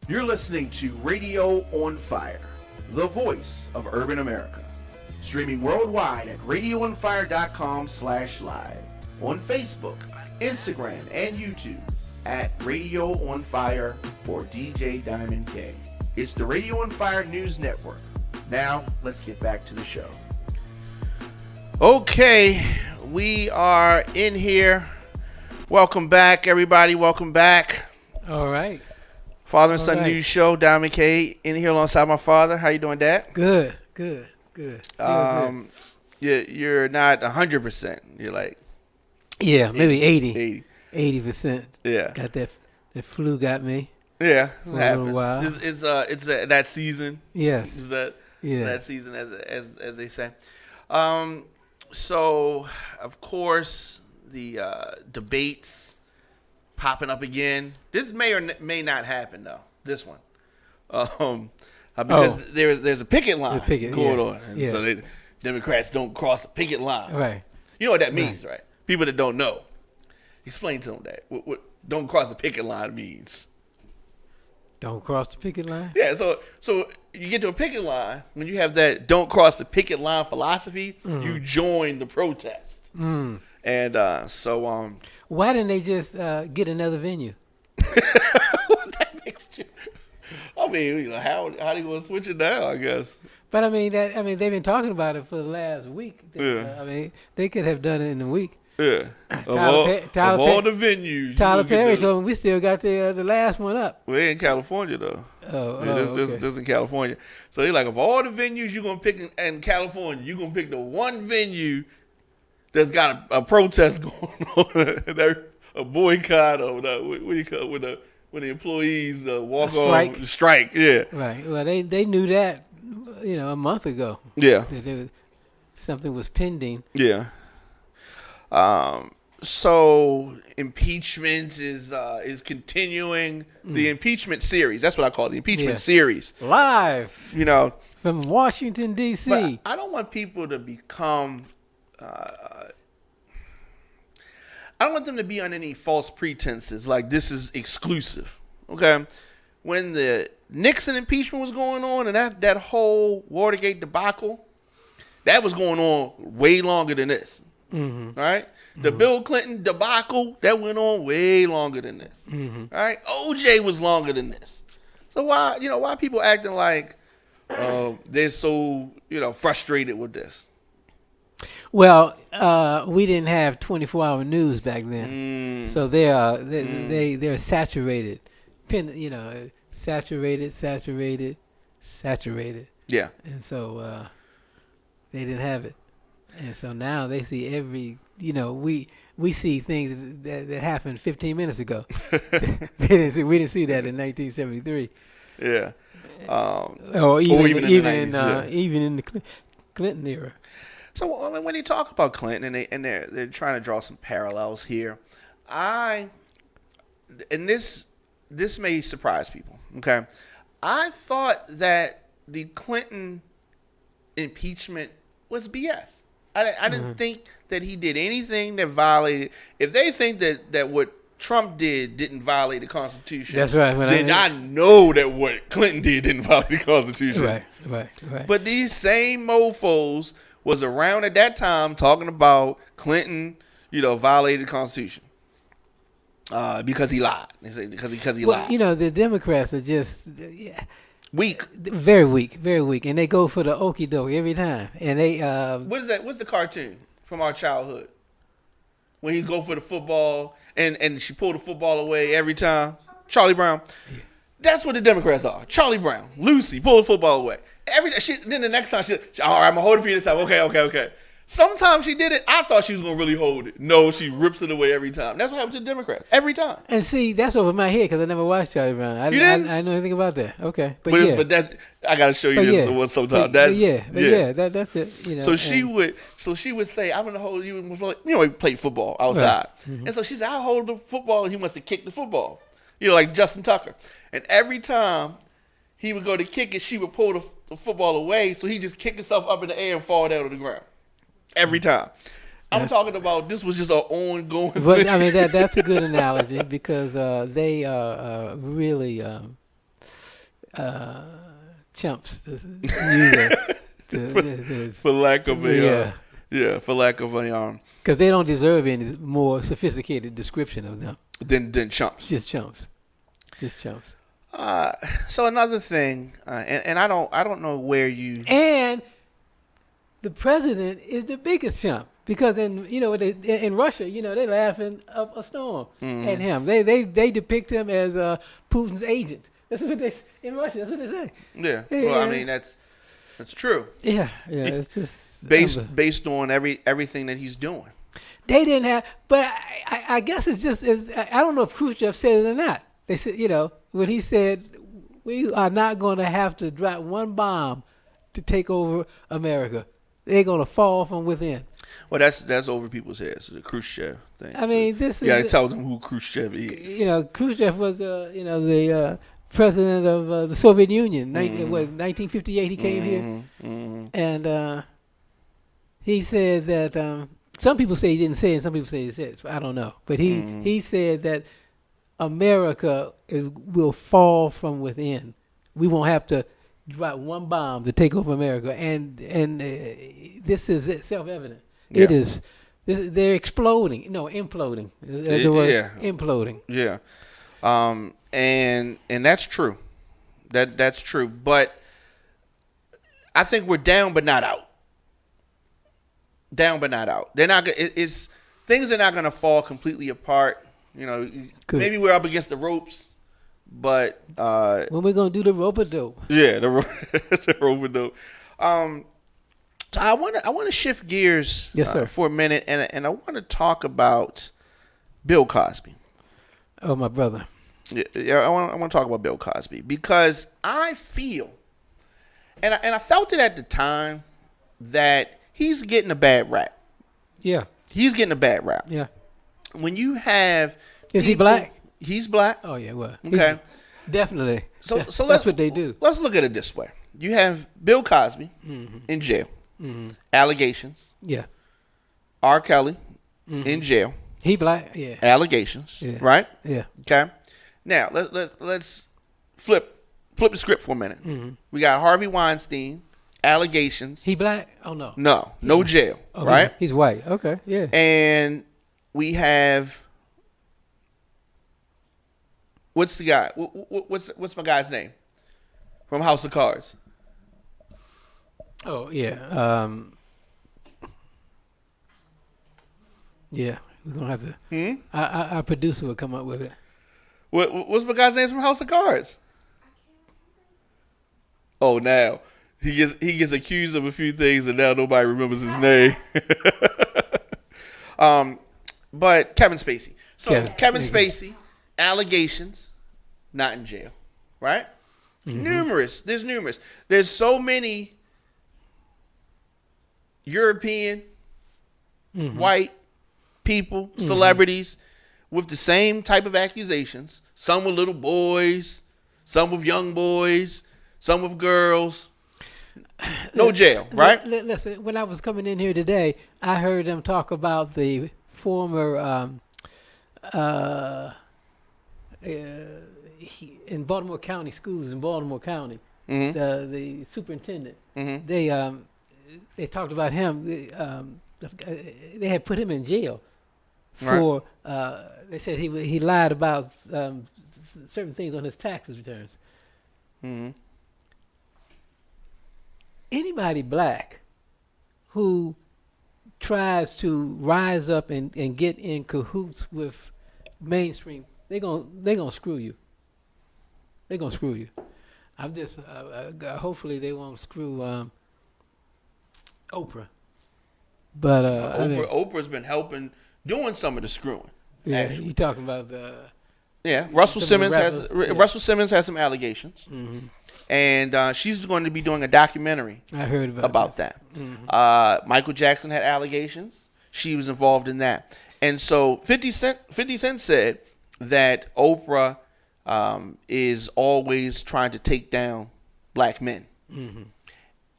You're listening to Radio on Fire, the voice of urban America. Streaming worldwide at radioonfire.com/live. On Facebook, Instagram, and YouTube at Radio on Fire or DJ Diamond K. It's the Radio on Fire News Network. Now, let's get back to the show. Okay, we are in here. Welcome back, everybody. Welcome back. All right. Father and Son News Show. Diamond K in here alongside my father. How you doing, Dad? Good. You're not 100%. You're like maybe 80%. 80%. Yeah. Got that. The flu got me. Yeah, For it a happens. little while. It's that season. Yes. Is that Yeah. that season, as they say. So of course the debates popping up again. This may or may not happen though. This one, because there's a picket line going on, and so the Democrats don't cross the picket line. Right. You know what that means, right? People that don't know, explain to them that what don't cross the picket line means. Don't cross the picket line. Yeah, so you get to a picket line when you have that don't cross the picket line philosophy. You join the protest, and so why didn't they just get another venue? that makes two. I mean, how they gonna switch it now? I guess. But I mean they've been talking about it for the last week. They could have done it in a week. Yeah. Of all the venues, Tyler Perry told me we still got the last one up. We're in California though. This in California. So they're like, of all the venues you're gonna pick in California, you're gonna pick the one venue that's got a protest going on, a boycott or what do you call it, when the employees walk off strike. Yeah. Right. Well, they knew that a month ago. Yeah. That something was pending. Yeah. So impeachment is continuing. The impeachment series. That's what I call it, the impeachment series. Live. From Washington, D.C. But I don't want people to become I don't want them to be on any false pretenses like this is exclusive. Okay? When the Nixon impeachment was going on and that whole Watergate debacle, that was going on way longer than this. Mm-hmm. Right? The Bill Clinton debacle, that went on way longer than this. Mm-hmm. Right? OJ was longer than this. So why people acting like they're so, frustrated with this? Well, we didn't have 24-hour news back then, so they're saturated, saturated. Yeah. And so they didn't have it, and so now they see every. We see things that happened 15 minutes ago. We didn't see that in 1973. Yeah. Or even in the Clinton era. So when you talk about Clinton and they're trying to draw some parallels here, this may surprise people. Okay, I thought that the Clinton impeachment was BS. I didn't think that he did anything that violated. If they think that what Trump didn't violate the Constitution, that's right. Then I know that what Clinton didn't violate the Constitution. Right. But these same mofos was around at that time talking about Clinton, violated the Constitution because he lied. They say because he lied. The Democrats are just weak, very weak, and they go for the okie doke every time. And they what is that? What's the cartoon from our childhood when he go for the football and she pulled the football away every time? Charlie Brown. Yeah. That's what the Democrats are. Charlie Brown, Lucy, pull the football away. Then the next time all right, I'm gonna hold it for you this time. Okay. Sometimes she did it. I thought she was gonna really hold it. No, she rips it away every time. That's what happened to the Democrats every time. And see, that's over my head because I never watched Charlie Brown. I didn't know anything about that. Okay, but that I gotta show you this sometime. That's it. So she would say, "I'm gonna hold you." We play football outside, right. And so she said, "I'll hold the football," and he must have kicked the football. Like Justin Tucker. And every time he would go to kick it, she would pull the football away, so he just kick himself up in the air and fall down to the ground. Every time. I'm talking about this was just an ongoing but, thing. I mean, that's a good analogy because they really chumps. To use For lack of yeah. for lack of a Because they don't deserve any more sophisticated description of them. than chumps. Just chumps. Just chumps. So another thing, and I don't know where you And the president is the biggest chump because in Russia, they're laughing up a storm at him. They depict him as Putin's agent. That's what they in Russia. That's what they say. Yeah. Well, I mean that's true. Yeah. It's just Based on everything that he's doing. They didn't have, but I guess it's just I don't know if Khrushchev said it or not. They said when he said we are not going to have to drop one bomb to take over America. They're going to fall from within. Well, that's over people's heads. The Khrushchev thing. I mean, this is. You got to tell them who Khrushchev is. Khrushchev was the president of the Soviet Union. 1958 he came here, and he said that some people say he didn't say it, and some people say he said it. So I don't know, but he said that America will fall from within. We won't have to drop one bomb to take over America, and this is self-evident. Yeah. It is. They're exploding. No, imploding. The word imploding. Yeah, and that's true. That's true. But I think we're down, but not out. Down, but not out. They're not. Things are not going to fall completely apart. Good. Maybe we're up against the ropes, but when we're gonna do the rope-a-dope? Yeah, the rope-a-dope. So I want to shift gears, yes, sir, for a minute, and I want to talk about Bill Cosby. Oh, my brother. Yeah, I want to talk about Bill Cosby because I feel, and I felt it at the time that he's getting a bad rap. Yeah, he's getting a bad rap. Yeah. When you have he black? He's black. Oh yeah, well. Okay. Definitely. So that's what they do. Let's look at it this way. You have Bill Cosby in jail. Allegations. Yeah. R. Kelly in jail. He black. Yeah. Allegations. Yeah. Right? Yeah. Okay. Now let's flip the script for a minute. We got Harvey Weinstein. Allegations. He black? Oh no. No jail. Oh, right? He's white. Okay. Yeah. And we have what's the guy? What's my guy's name from House of Cards? Oh yeah. Yeah, we're gonna have to. Our producer will come up with it. What's my guy's name from House of Cards? Oh, now he gets accused of a few things, and now nobody remembers his name. But Kevin Spacey. So Kevin Spacey, allegations, not in jail, right? Numerous. There's so many European, white people, celebrities with the same type of accusations. Some with little boys, some with young boys, some with girls. No jail, right? Listen, when I was coming in here today, I heard them talk about the former in Baltimore County schools in Baltimore County, the superintendent. They talked about him. They had put him in jail for. They said he lied about certain things on his taxes returns. Anybody black who tries to rise up and get in cahoots with mainstream, they're gonna screw you. They're gonna screw you. I'm just hopefully they won't screw Oprah. But Oprah's been helping doing some of the screwing. Yeah, actually. you talking about Russell Simmons has some allegations. And she's going to be doing a documentary. I heard about that. Michael Jackson had allegations. She was involved in that. And so 50 Cent said that Oprah is always trying to take down black men.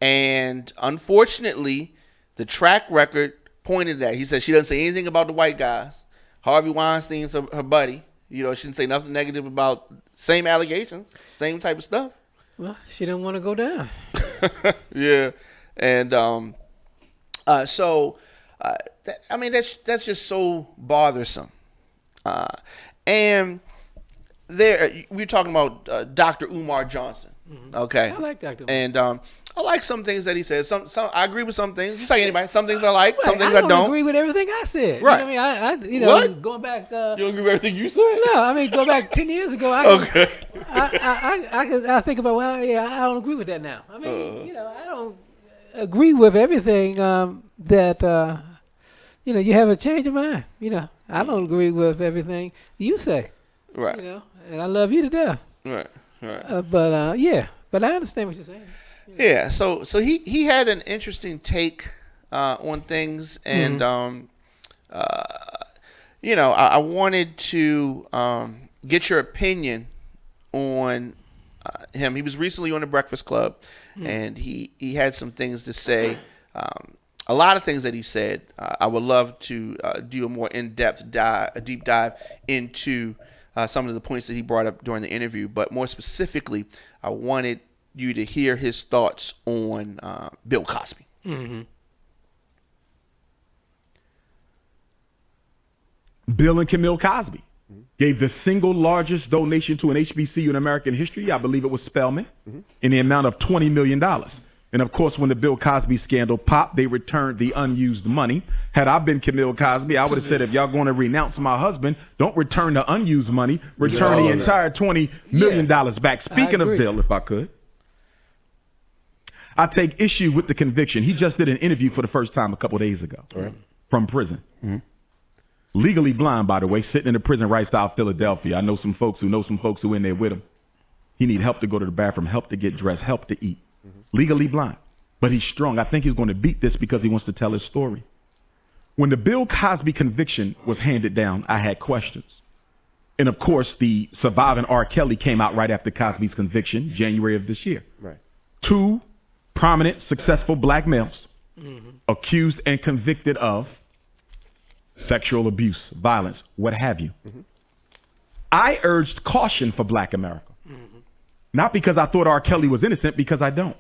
And unfortunately, the track record pointed that. He said she doesn't say anything about the white guys. Harvey Weinstein's her buddy. She didn't say nothing negative about same allegations, same type of stuff. Well, she didn't want to go down. Yeah, and I mean that's just so bothersome. And there we're talking about Dr. Umar Johnson. Okay, I like Dr. Umar. And I like some things that he says. Some I agree with some things. Just like anybody, some things I like, some things I don't. don't agree with everything I said. Right. You know what I mean, What? Going back. You don't agree with everything you said? No, I mean, go back 10 years ago. Okay. I think about, well, yeah, I don't agree with that now. I mean, I don't agree with everything that, you have a change of mind. I don't agree with everything you say. Right. And I love you to death. Right. But I understand what you're saying. Yeah. So he had an interesting take on things, and I wanted to get your opinion on him. He was recently on the Breakfast Club, and he had some things to say. A lot of things that he said. I would love to do a more in-depth a deep dive into some of the points that he brought up during the interview. But more specifically, I wanted you to hear his thoughts on Bill Cosby. Mm-hmm. Bill and Camille Cosby gave the single largest donation to an HBCU in American history. I believe it was Spelman, in the amount of $20 million. And, of course, when the Bill Cosby scandal popped, they returned the unused money. Had I been Camille Cosby, I would have said, if y'all going to renounce my husband, don't return the unused money. Return the entire $20 million back. Speaking of Bill, if I could, I take issue with the conviction. He just did an interview for the first time a couple days ago from prison. Legally blind, by the way, sitting in a prison right south Philadelphia. I know some folks who in there with him. He need help to go to the bathroom, help to get dressed, help to eat. Legally blind, but he's strong. I think he's going to beat this because he wants to tell his story. When the Bill Cosby conviction was handed down, I had questions. And, of course, the surviving R. Kelly came out right after Cosby's conviction, January of this year. Right. 2 prominent, successful black males accused and convicted of sexual abuse, violence, what have you. I urged caution for black America. Not because I thought R. Kelly was innocent, because I don't.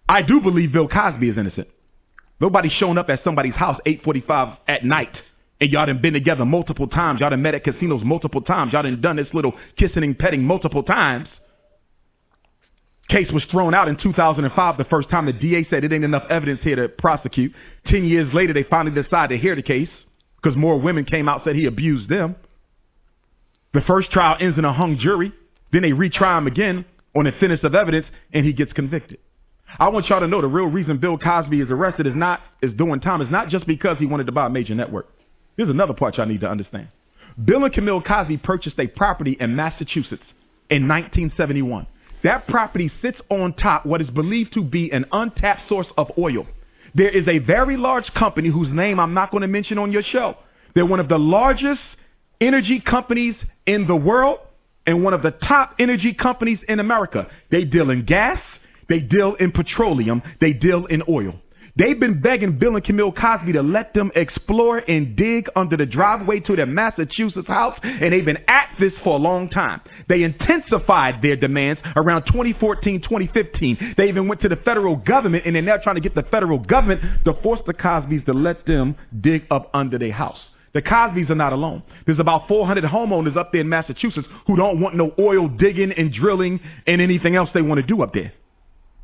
I do believe Bill Cosby is innocent. Nobody's showing up at somebody's house 8:45 at night, and y'all done been together multiple times. Y'all done met at casinos multiple times. Y'all done this little kissing and petting multiple times. Case was thrown out in 2005, the first time the DA said it ain't enough evidence here to prosecute. 10 years later, they finally decided to hear the case because more women came out and said he abused them. The first trial ends in a hung jury. Then they retry him again on a fitness of evidence, and he gets convicted. I want y'all to know the real reason Bill Cosby is arrested is doing time is not just because he wanted to buy a major network. Here's another part y'all need to understand. Bill and Camille Cosby purchased a property in Massachusetts in 1971. That property sits on top what is believed to be an untapped source of oil. There is a very large company whose name I'm not going to mention on your show. They're one of the largest energy companies in the world, and one of the top energy companies in America. They deal in gas, they deal in petroleum, they deal in oil. They've been begging Bill and Camille Cosby to let them explore and dig under the driveway to their Massachusetts house, and they've been at this for a long time. They intensified their demands around 2014, 2015. They even went to the federal government, and they're now trying to get the federal government to force the Cosbys to let them dig up under their house. The Cosbys are not alone. There's about 400 homeowners up there in Massachusetts who don't want no oil digging and drilling and anything else they want to do up there.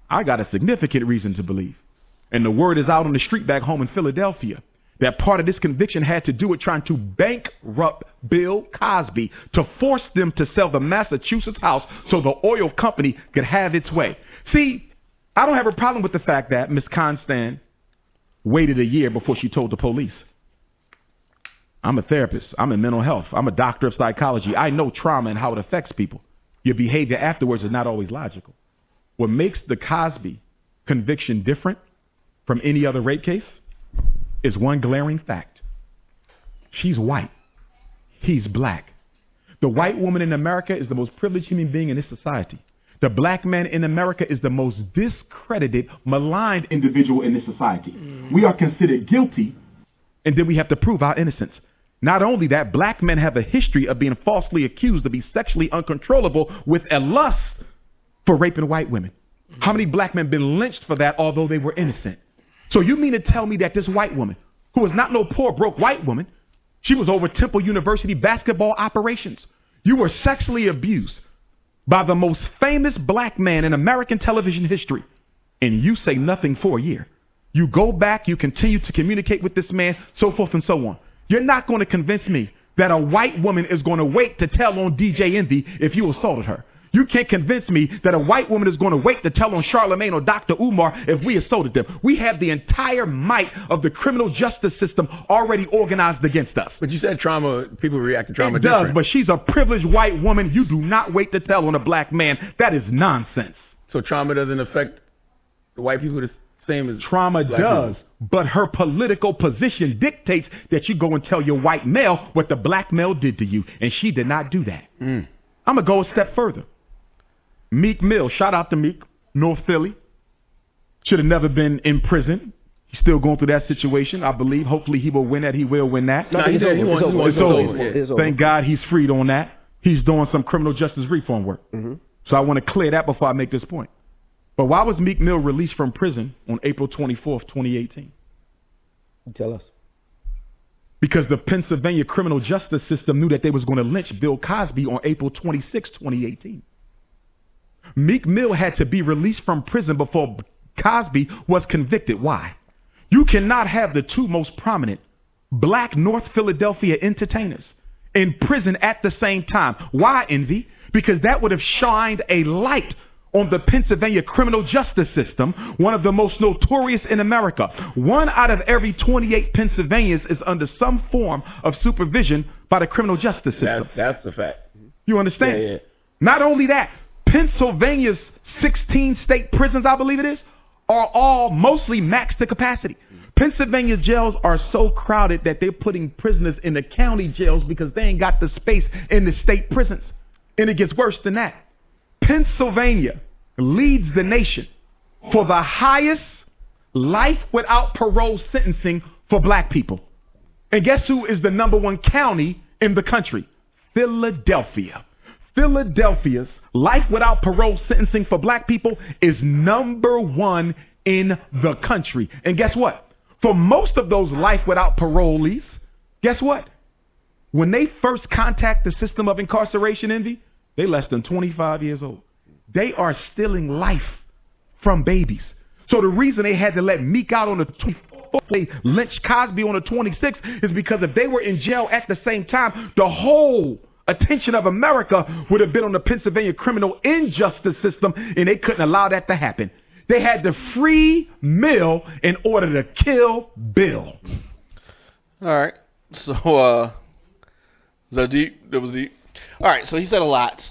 I got a significant reason to believe, and the word is out on the street back home in Philadelphia, that part of this conviction had to do with trying to bankrupt Bill Cosby to force them to sell the Massachusetts house so the oil company could have its way. See, I don't have a problem with the fact that Ms. Constant waited a year before she told the police. I'm a therapist. I'm in mental health. I'm a doctor of psychology. I know trauma and how it affects people. Your behavior afterwards is not always logical. What makes the Cosby conviction different from any other rape case is one glaring fact. She's white. He's black. The white woman in America is the most privileged human being in this society. The black man in America is the most discredited, maligned individual in this society. We are considered guilty, and then we have to prove our innocence. Not only that, black men have a history of being falsely accused to be sexually uncontrollable with a lust for raping white women? How many black men been lynched for that, although they were innocent? So you mean to tell me that this white woman, who was not no poor, broke white woman, she was over Temple University basketball operations. You were sexually abused by the most famous black man in American television history, and you say nothing for a year. You go back, you continue to communicate with this man, so forth and so on. You're not going to convince me that a white woman is going to wait to tell on DJ Envy if you assaulted her. You can't convince me that a white woman is going to wait to tell on Charlemagne or Dr. Umar if we assaulted them. We have the entire might of the criminal justice system already organized against us. But you said trauma, people react to trauma It different. does, but she's a privileged white woman. You do not wait to tell on a black man. That is nonsense. So trauma doesn't affect the white people the same as Trauma black does, people. but her political position dictates that you go and tell your white male what the black male did to you, and she did not do that. I'm going to go a step further. Meek Mill, shout out to Meek, North Philly. Should have never been in prison. He's still going through that situation, I believe. Hopefully he will win that. He will win that. No, he did. He won. It's over. Yeah. Thank God he's freed on that. He's doing some criminal justice reform work. So I want to clear that before I make this point. But why was Meek Mill released from prison on April 24th, 2018? Tell us. Because the Pennsylvania criminal justice system knew that they was going to lynch Bill Cosby on April 26, 2018. Meek Mill had to be released from prison before Cosby was convicted. Why? You cannot have the two most prominent black North Philadelphia entertainers in prison at the same time. Why, Envy? Because that would have shined a light on the Pennsylvania criminal justice system, one of the most notorious in America. 1 out of every 28 Pennsylvanians is under some form of supervision by the criminal justice system. That's the fact. You understand? Yeah. Not only that, Pennsylvania's 16 state prisons, I believe it is, are all mostly maxed to capacity. Pennsylvania jails are so crowded that they're putting prisoners in the county jails because they ain't got the space in the state prisons. And it gets worse than that. Pennsylvania leads the nation for the highest life without parole sentencing for black people. And guess who is the number one county in the country? Philadelphia. Philadelphia's life without parole sentencing for black people is number one in the country. And guess what? For most of those life without parolees, guess what? When they first contact the system of incarceration, Envy, they less than 25 years old. They are stealing life from babies. So the reason they had to let Meek out on the 24th, they lynched Cosby on the 26th, is because if they were in jail at the same time, the whole attention of America would have been on the Pennsylvania criminal injustice system, and they couldn't allow that to happen. They had to free Mill in order to kill Bill. All right. So, was that deep? That was deep. All right. So he said a lot.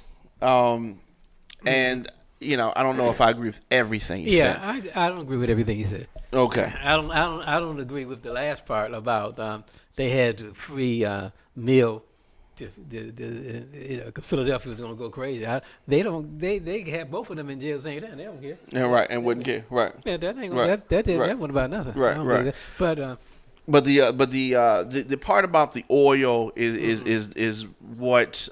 And, you know, I don't know if I agree with everything he said. Yeah, I don't agree with everything he said. Okay. I don't agree with the last part about they had to free Mill. Philadelphia was going to go crazy. They had both of them in jail saying that they don't care. Yeah, right, and wouldn't care. Right. Yeah, that ain't Right. that Right. wasn't about nothing. Right, I don't right. believe that. But the part about the oil is what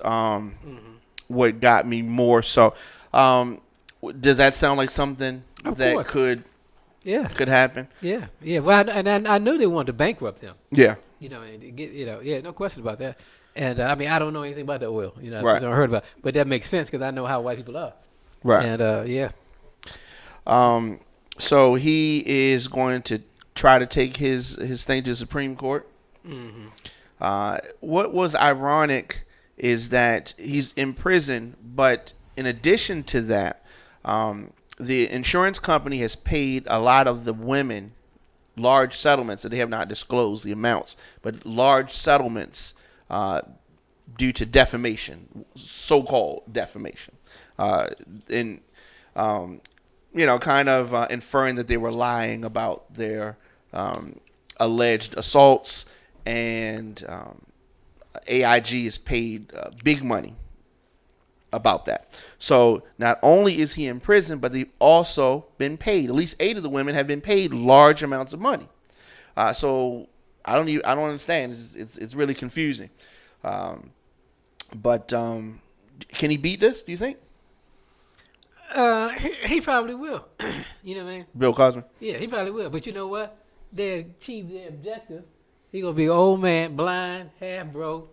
what got me more so. Does that sound like something Of that course. could yeah, happen? yeah. Well, I knew they wanted to bankrupt him. Yeah. You know, and get yeah, no question about that. And I mean, I don't know anything about the oil. You know, Right. I never heard about it. But that makes sense because I know how white people are. Right. And yeah. So he is going to try to take his thing to the Supreme Court. What was ironic is that he's in prison, but in addition to that, the insurance company has paid a lot of the women large settlements that they have not disclosed the amounts, but large settlements due to defamation, so-called defamation, and you know, kind of inferring that they were lying about their alleged assaults, and AIG is paid big money about that. So not only is he in prison, but they've also been paid. At least 8 of the women have been paid large amounts of money. So I don't understand. It's really confusing. But can he beat this? Do you think? He probably will. You know what I mean? Bill Cosby. Yeah, he probably will. But you know what? They achieve their objective. He gonna be an old man, blind, half broke.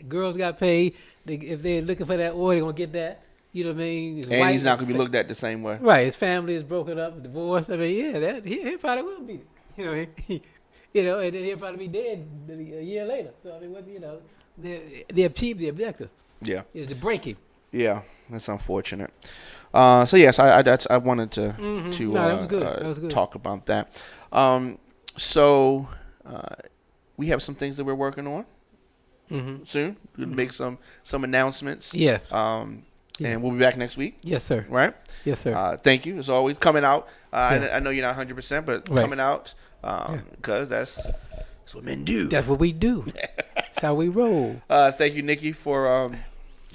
Girls got paid. If they're looking for that oil, they're gonna get that. You know what I mean? His And wife- he's not gonna be looked at the same way. Right. His family is broken up, divorced. I mean, yeah, he probably will be. You know what I mean? And then he'll probably be dead a year later. So I mean, they achieved the objective. Yeah. Is to break him. Yeah, that's unfortunate. So yes, I wanted to No, that was good. That was good. talk about that. So we have some things that we're working on soon. We'll make some announcements. Yeah. And we'll be back next week. Yes, sir. Right. Yes, sir. Thank you as always coming out. Yeah. I know you're not 100%, but Right. coming out because that's what men do. That's what we do. That's how we roll. Thank you, Nikki, for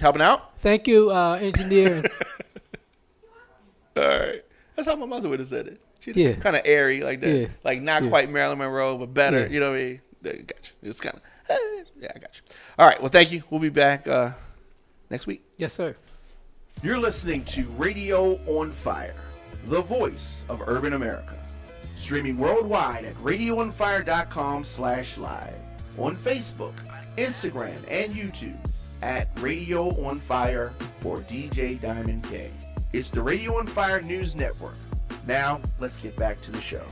helping out. Thank you, engineer. All right. That's how my mother would have said it. She's Yeah. kind of airy like that. Yeah. Like not Yeah. quite Marilyn Monroe, but better. Yeah. You know what I mean? Yeah, gotcha. It's kind of, yeah, I got you. All right. Well, thank you. We'll be back next week. Yes, sir. You're listening to Radio on Fire, the voice of urban America. Streaming worldwide at radioonfire.com/live. On Facebook, Instagram, and YouTube at Radio on Fire or DJ Diamond K. It's the Radio on Fire News Network. Now, let's get back to the show.